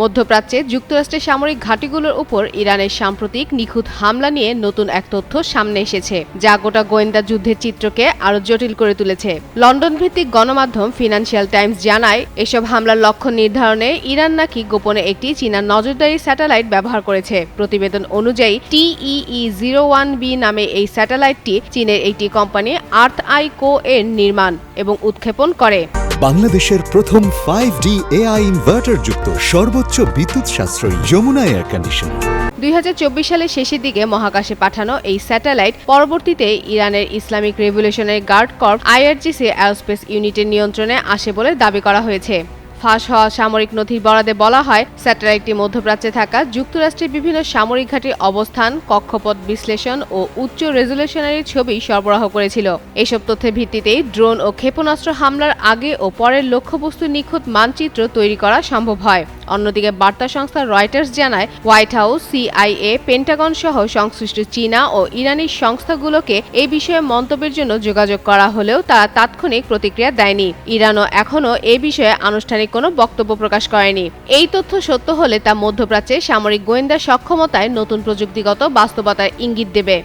মধ্যপ্রাচ্যে যুক্তরাষ্ট্রের সামরিক ঘাঁটিগুলোর উপর ইরানের সাম্প্রতিক নিখুঁত হামলা নিয়ে নতুন এক তথ্য সামনে এসেছে, যা গোটা গোয়েন্দা যুদ্ধের চিত্রকে আরও জটিল করে তুলেছে। লন্ডন ভিত্তিক গণমাধ্যম ফিনান্সিয়াল টাইমস জানায়, এসব হামলার লক্ষ্য নির্ধারণে ইরান নাকি গোপনে একটি চীনা নজরদারি স্যাটেলাইট ব্যবহার করেছে। প্রতিবেদন অনুযায়ী TEE-01B নামে এই স্যাটেলাইটটি চীনের একটি কোম্পানি আর্থ-আই-কো এর নির্মাণ এবং উৎক্ষেপণ করে। বাংলাদেশের প্রথম 5D AI ইনভার্টার যুক্ত সর্বোচ্চ বিদ্যুৎ সাশ্রয়ী যমুনা এয়ার কন্ডিশনার। 2024 সালের শেষের দিকে মহাকাশে পাঠানো এই স্যাটেলাইট পরবর্তীতে ইরানের Islamic revolutionary guard corps IRGC aerospace ইউনিটের নিয়ন্ত্রণে আসে বলে দাবি করা হয়েছে। ফাঁস হওয়া সামরিক নথির বরাদে বলা হয়, স্যাটেলাইটটি মধ্যপ্রাচ্যে থাকা যুক্তরাষ্ট্রের বিভিন্ন সামরিক ঘাঁটির অবস্থান, কক্ষপথ বিশ্লেষণ ও উচ্চ রেজলিউশনারি ছবি সরবরাহ করেছিল। এসব তথ্যের ভিত্তিতেই ড্রোন ও ক্ষেপণাস্ত্র হামলার আগে ও পরের লক্ষ্যবস্তুর নিখুঁত মানচিত্র তৈরি করা সম্ভব হয়। অন্যদিকে বার্তা সংস্থা রয়টার্স জানায়, হোয়াইট হাউস, CIA, পেন্টাগন সহ সংশ্লিষ্ট চীনা ও ইরানি সংস্থাগুলোকে এই বিষয়ে মন্তব্যের জন্য যোগাযোগ করা হলেও তারা তাৎক্ষণিক প্রতিক্রিয়া দেয়নি। ইরানও এখনও এ বিষয়ে আনুষ্ঠানিক কোনো বক্তব্য প্রকাশ করেনি। এই তথ্য সত্য হলে তা মধ্যপ্রাচ্যে সামরিক গোয়েন্দা সক্ষমতায় নতুন প্রযুক্তিগত বাস্তবতার ইঙ্গিত দেবে।